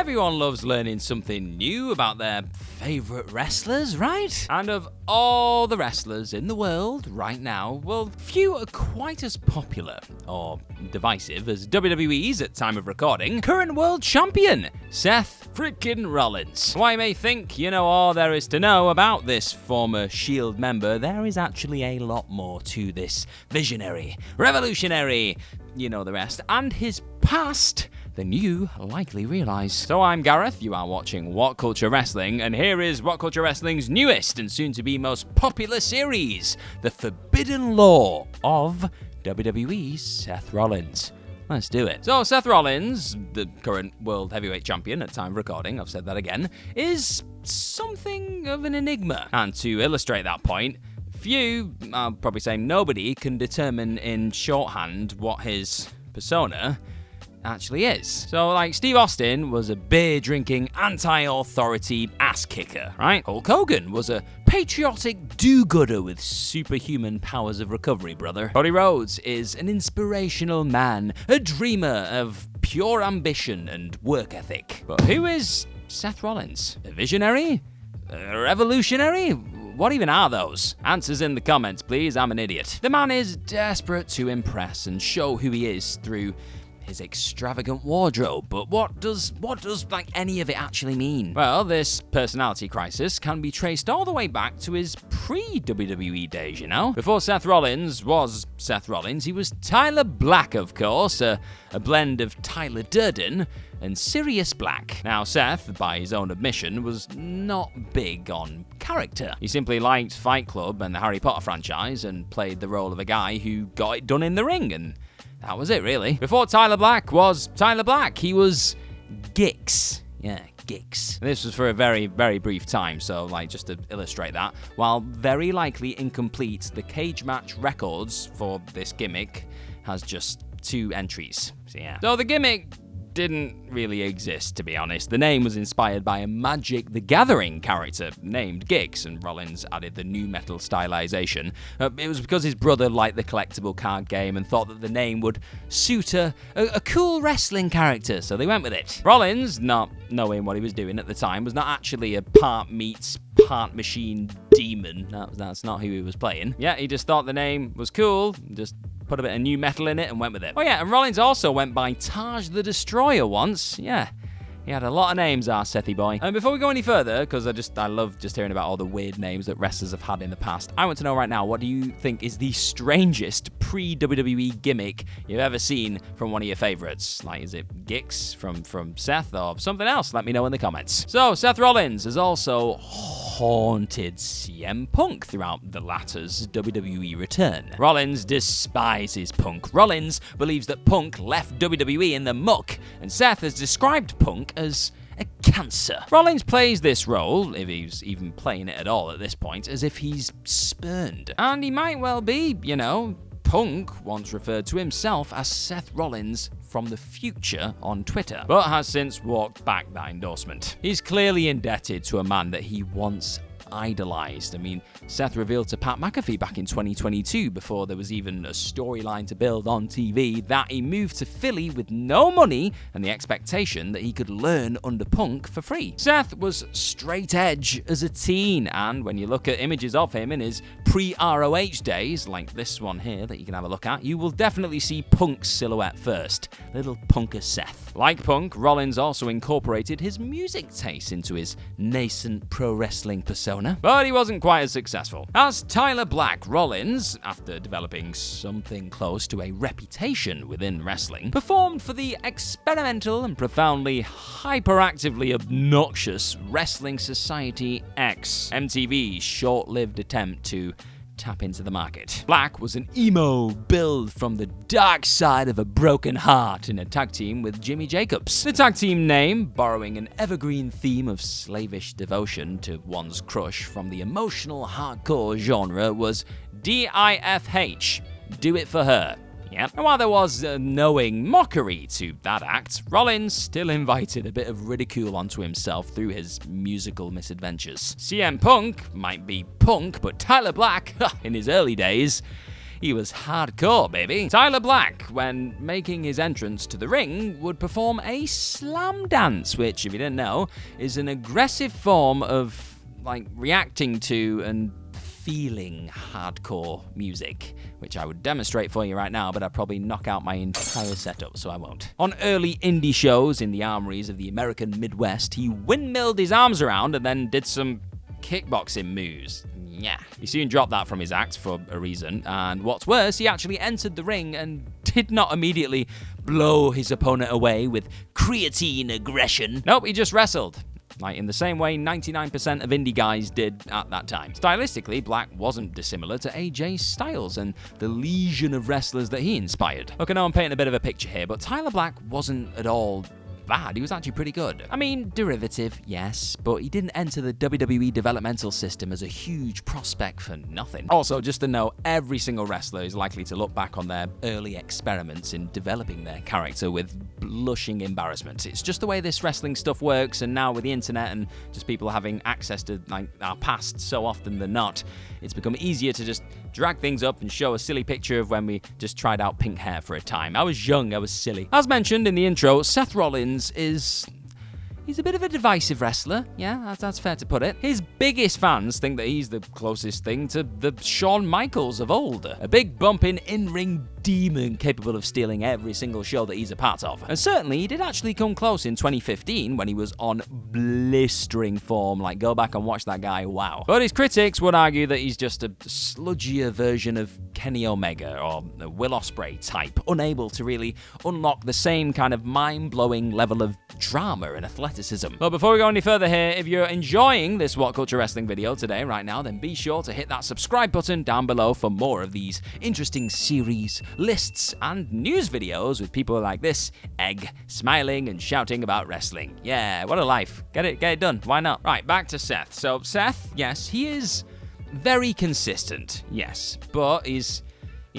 Everyone loves learning something new about their favorite wrestlers, right? And of all the wrestlers in the world right now, well, few are quite as popular or divisive as WWE's, at time of recording, current world champion, Seth freaking Rollins. While you may think you know all there is to know about this former Shield member, there is actually a lot more to this visionary, revolutionary, you know the rest, and his past than you likely realize. So I'm Gareth, you are watching What Culture Wrestling, and here is What Culture Wrestling's newest and soon-to-be most popular series, The Forbidden Law of WWE's Seth Rollins. Let's do it. So Seth Rollins, the current World Heavyweight Champion at time of recording, I've said that again, is something of an enigma. And to illustrate that point, few, I'll probably say nobody, can determine in shorthand what his persona actually is. So, like, Steve Austin was a beer-drinking, anti-authority ass-kicker, right? Hulk Hogan was a patriotic do-gooder with superhuman powers of recovery, brother. Cody Rhodes is an inspirational man, a dreamer of pure ambition and work ethic. But who is Seth Rollins? A visionary? A revolutionary? What even are those? Answers in the comments, please. I'm an idiot. The man is desperate to impress and show who he is through his extravagant wardrobe, but what does like any of it actually mean? Well, this personality crisis can be traced all the way back to his pre-WWE days, you know? Before Seth Rollins was Seth Rollins, he was Tyler Black, of course, a blend of Tyler Durden and Sirius Black. Now, Seth, by his own admission, was not big on character. He simply liked Fight Club and the Harry Potter franchise and played the role of a guy who got it done in the ring, and that was it, really. Before Tyler Black was Tyler Black, he was Gixx. Yeah, Gixx. This was for a very, very brief time, so, like, just to illustrate that, while very likely incomplete, the cage match records for this gimmick has just 2 entries. So, yeah. So the gimmick didn't really exist, to be honest. The name was inspired by a Magic the Gathering character named Gixx, and Rollins added the new metal stylization. It was because his brother liked the collectible card game and thought that the name would suit a cool wrestling character, so they went with it. Rollins, not knowing what he was doing at the time, was not actually a part meat, part machine demon. That's not who he was playing. Yeah, he just thought the name was cool, just put a bit of new metal in it and went with it. Oh yeah, and Rollins also went by Taj the Destroyer once. Yeah, he had a lot of names, our Sethy boy. And before we go any further, because I love just hearing about all the weird names that wrestlers have had in the past, I want to know right now, what do you think is the strangest pre-WWE gimmick you've ever seen from one of your favorites? Like, is it Gixx from Seth or something else? Let me know in the comments. So, Seth Rollins has also haunted CM Punk throughout the latter's WWE return. Rollins despises Punk. Rollins believes that Punk left WWE in the muck, and Seth has described Punk as a cancer. Rollins plays this role, if he's even playing it at all at this point, as if he's spurned. And he might well be, you know. Punk once referred to himself as Seth Rollins from the future on Twitter, but has since walked back that endorsement. He's clearly indebted to a man that he once idolized. I mean, Seth revealed to Pat McAfee back in 2022, before there was even a storyline to build on TV, that he moved to Philly with no money and the expectation that he could learn under Punk for free. Seth was straight edge as a teen, and when you look at images of him in his pre-ROH days, like this one here that you can have a look at, you will definitely see Punk's silhouette first. Little punker Seth. Like Punk, Rollins also incorporated his music taste into his nascent pro wrestling persona, but he wasn't quite as successful. As Tyler Black, Rollins, after developing something close to a reputation within wrestling, performed for the experimental and profoundly hyperactively obnoxious Wrestling Society X, MTV's short-lived attempt to tap into the market. Black was an emo build from the dark side of a broken heart in a tag team with Jimmy Jacobs. The tag team name, borrowing an evergreen theme of slavish devotion to one's crush from the emotional hardcore genre, was DIFH, Do It For Her. Yep. And while there was a knowing mockery to that act, Rollins still invited a bit of ridicule onto himself through his musical misadventures. CM Punk might be punk, but Tyler Black, in his early days, He was hardcore, baby. Tyler Black, when making his entrance to the ring, would perform a slam dance, which, if you didn't know, is an aggressive form of, reacting to and feeling hardcore music, which I would demonstrate for you right now, but I'd probably knock out my entire setup, so I won't. On early indie shows in the armories of the American Midwest, he windmilled his arms around and then did some kickboxing moves. Yeah. He soon dropped that from his act for a reason, and what's worse, he actually entered the ring and did not immediately blow his opponent away with creatine aggression. Nope, he just wrestled. In the same way 99% of indie guys did at that time. Stylistically, Black wasn't dissimilar to AJ Styles and the legion of wrestlers that he inspired. Look, I know I'm painting a bit of a picture here, but Tyler Black wasn't at all bad. He was actually pretty good. I mean, derivative, yes, but he didn't enter the WWE developmental system as a huge prospect for nothing. Also, just to know, every single wrestler is likely to look back on their early experiments in developing their character with blushing embarrassment. It's just the way this wrestling stuff works, and now with the internet and just people having access to our past so often than not, it's become easier to just drag things up and show a silly picture of when we just tried out pink hair for a time. I was young, I was silly. As mentioned in the intro, Seth Rollins he's a bit of a divisive wrestler. Yeah, that's fair to put it. His biggest fans think that he's the closest thing to the Shawn Michaels of old. A big bumping in-ring demon capable of stealing every single show that he's a part of. And certainly, he did actually come close in 2015 when he was on blistering form. Go back and watch that guy, wow. But his critics would argue that he's just a sludgier version of Kenny Omega or a Will Ospreay type, unable to really unlock the same kind of mind-blowing level of drama and athleticism. But before we go any further here, if you're enjoying this What Culture Wrestling video today, right now, then be sure to hit that subscribe button down below for more of these interesting series, lists, and news videos with people like this egg smiling and shouting about wrestling. Yeah, what a life. Get it done. Why not? Right, back to Seth. So Seth, yes, he is very consistent, yes, but he's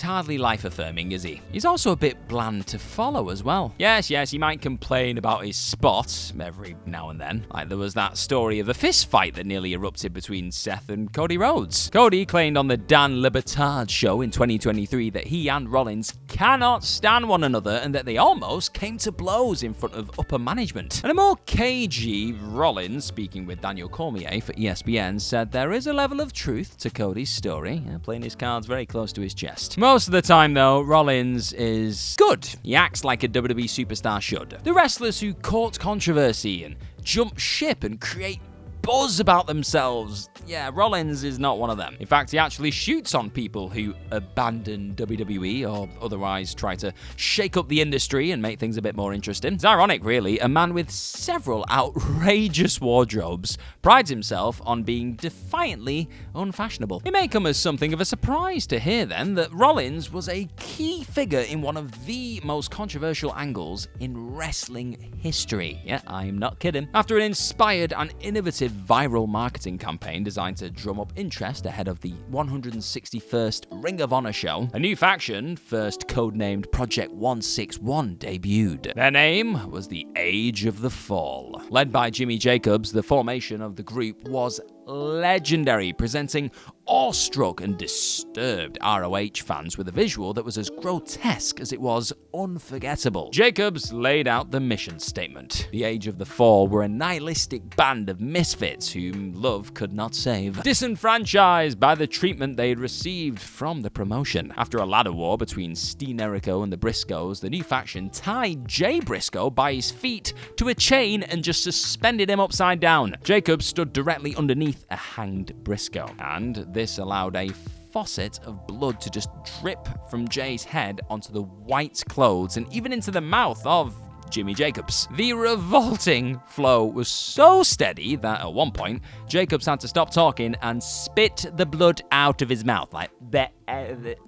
hardly life-affirming, is he? He's also a bit bland to follow as well. Yes, he might complain about his spot every now and then. There was that story of a fist fight that nearly erupted between Seth and Cody Rhodes. Cody claimed on the Dan Le Batard show in 2023 that he and Rollins cannot stand one another and that they almost came to blows in front of upper management. And a more cagey Rollins, speaking with Daniel Cormier for ESPN, said there is a level of truth to Cody's story, playing his cards very close to his chest. Most of the time, though, Rollins is good. He acts like a WWE superstar should. The wrestlers who court controversy and jump ship and create buzz about themselves, yeah, Rollins is not one of them. In fact, he actually shoots on people who abandon WWE or otherwise try to shake up the industry and make things a bit more interesting. It's ironic, really. A man with several outrageous wardrobes prides himself on being defiantly unfashionable. It may come as something of a surprise to hear, then, that Rollins was a key figure in one of the most controversial angles in wrestling history. Yeah, I am not kidding. After an inspired and innovative viral marketing campaign designed to drum up interest ahead of the 161st Ring of Honor show, a new faction, first codenamed Project 161, debuted. Their name was the Age of the Fall. Led by Jimmy Jacobs, the formation of the group was legendary, presenting awestruck and disturbed ROH fans with a visual that was as grotesque as it was unforgettable. Jacobs laid out the mission statement. The Age of the Fall were a nihilistic band of misfits whom love could not save, disenfranchised by the treatment they had received from the promotion. After a ladder war between Steen Jericho and the Briscoes, the new faction tied Jay Briscoe by his feet to a chain and just suspended him upside down. Jacobs stood directly underneath a hanged Briscoe, and this allowed a faucet of blood to just drip from Jay's head onto the white clothes and even into the mouth of Jimmy Jacobs. The revolting flow was so steady that at one point, Jacobs had to stop talking and spit the blood out of his mouth, like that.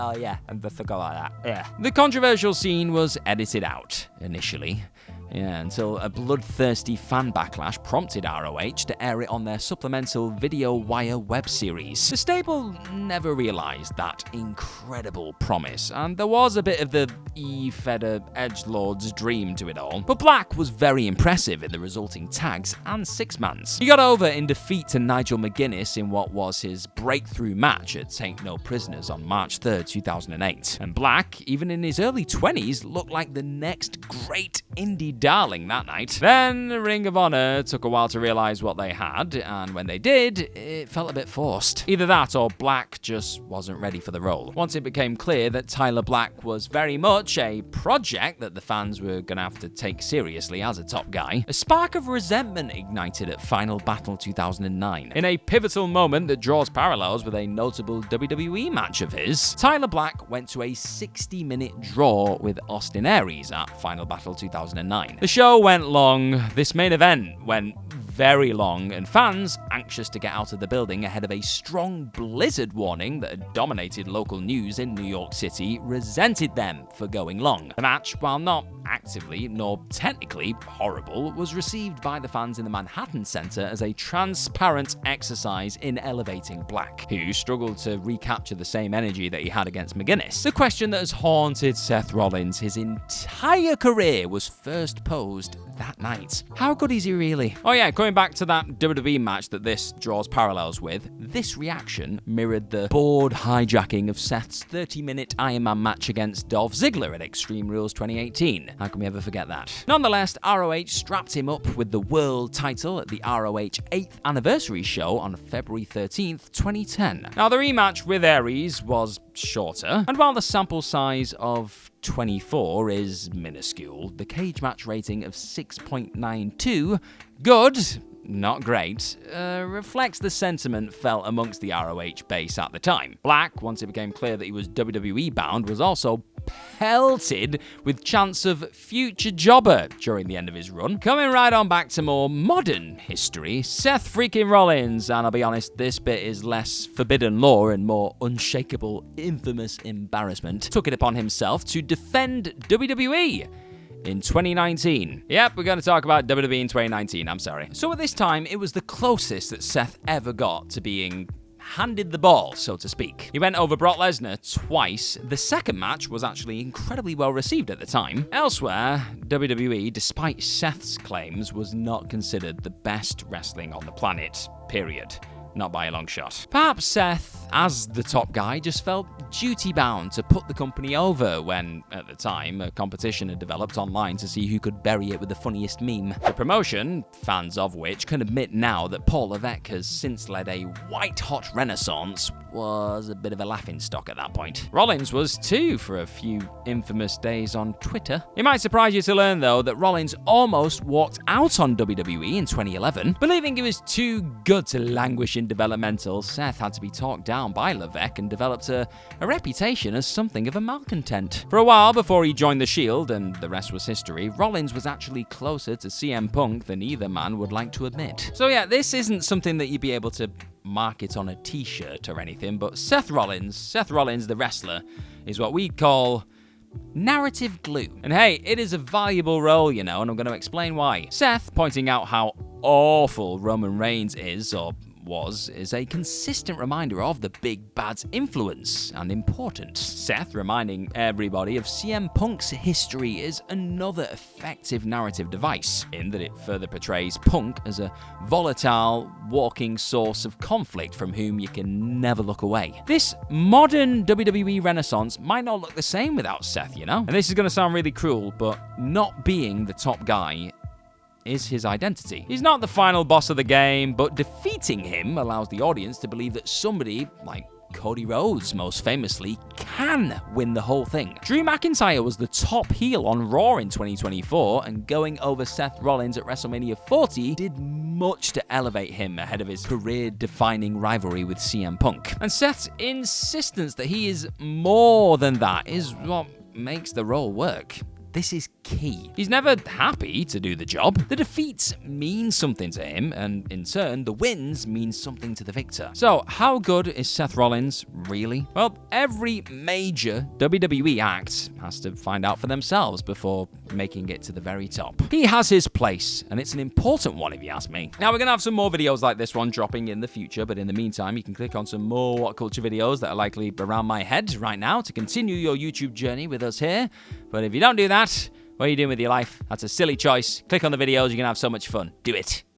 Oh yeah, and the forgot like that. Yeah. The controversial scene was edited out initially. Yeah, until a bloodthirsty fan backlash prompted ROH to air it on their supplemental Video Wire web series. The stable never realised that incredible promise, and there was a bit of the E-Feder edgelord's dream to it all. But Black was very impressive in the resulting tags and six-mans. He got over in defeat to Nigel McGuinness in what was his breakthrough match at Take No Prisoners on March 3rd, 2008. And Black, even in his early 20s, looked like the next great indie darling that night. Then Ring of Honor took a while to realise what they had, and when they did, it felt a bit forced. Either that or Black just wasn't ready for the role. Once it became clear that Tyler Black was very much a project that the fans were going to have to take seriously as a top guy, a spark of resentment ignited at Final Battle 2009. In a pivotal moment that draws parallels with a notable WWE match of his, Tyler Black went to a 60-minute draw with Austin Aries at Final Battle 2009. The show went long, this main event went very long, and fans, anxious to get out of the building ahead of a strong blizzard warning that had dominated local news in New York City, resented them for going long. The match, while not actively nor technically horrible, was received by the fans in the Manhattan Center as a transparent exercise in elevating Black, who struggled to recapture the same energy that he had against McGuinness. The question that has haunted Seth Rollins his entire career was first posed that night. How good is he really? Oh yeah, going back to that WWE match that this draws parallels with, this reaction mirrored the bored hijacking of Seth's 30-minute Iron Man match against Dolph Ziggler at Extreme Rules 2018. How can we ever forget that? Nonetheless, ROH strapped him up with the world title at the ROH 8th anniversary show on February 13th, 2010. Now, the rematch with Aries was shorter, and while the sample size of 24 is minuscule, the cage match rating of 6.92, good, not great, reflects the sentiment felt amongst the ROH base at the time. Black, once it became clear that he was WWE bound, was also pelted with chants of future jobber during the end of his run. Coming right on back to more modern history, Seth freaking Rollins, and I'll be honest, this bit is less forbidden law and more unshakable, infamous embarrassment, took it upon himself to defend WWE in 2019. Yep, we're going to talk about WWE in 2019, I'm sorry. So at this time, it was the closest that Seth ever got to being handed the ball, so to speak. He went over Brock Lesnar twice. The second match was actually incredibly well received at the time. Elsewhere, WWE, despite Seth's claims, was not considered the best wrestling on the planet, period. Not by a long shot. Perhaps Seth, as the top guy, just felt duty-bound to put the company over when, at the time, a competition had developed online to see who could bury it with the funniest meme. The promotion, fans of which can admit now that Paul Levesque has since led a white-hot renaissance, was a bit of a laughingstock at that point. Rollins was too for a few infamous days on Twitter. It might surprise you to learn, though, that Rollins almost walked out on WWE in 2011. Believing he was too good to languish in developmental, Seth had to be talked down by Levesque and developed a reputation as something of a malcontent. For a while before he joined the Shield, and the rest was history, Rollins was actually closer to CM Punk than either man would like to admit. So yeah, this isn't something that you'd be able to market on a t-shirt or anything, but Seth Rollins, the wrestler, is what we call narrative glue. And hey, it is a valuable role, you know, and I'm going to explain why. Seth pointing out how awful Roman Reigns is a consistent reminder of the big bad's influence and importance. Seth reminding everybody of CM Punk's history is another effective narrative device, in that it further portrays Punk as a volatile, walking source of conflict from whom you can never look away. This modern WWE renaissance might not look the same without Seth, you know? And this is going to sound really cruel, but not being the top guy is his identity. He's not the final boss of the game, but defeating him allows the audience to believe that somebody, like Cody Rhodes most famously, can win the whole thing. Drew McIntyre was the top heel on Raw in 2024, and going over Seth Rollins at WrestleMania 40 did much to elevate him ahead of his career-defining rivalry with CM Punk. And Seth's insistence that he is more than that is what makes the role work. this is key. He's never happy to do the job. The defeats mean something to him, and in turn, the wins mean something to the victor. So, how good is Seth Rollins, really? Well, every major WWE act has to find out for themselves before making it to the very top. He has his place, and it's an important one if you ask me. Now, we're going to have some more videos like this one dropping in the future, but in the meantime, you can click on some more What Culture videos that are likely around my head right now to continue your YouTube journey with us here. But if you don't do that, what are you doing with your life? That's a silly choice. Click on the videos, you're going to have so much fun. Do it.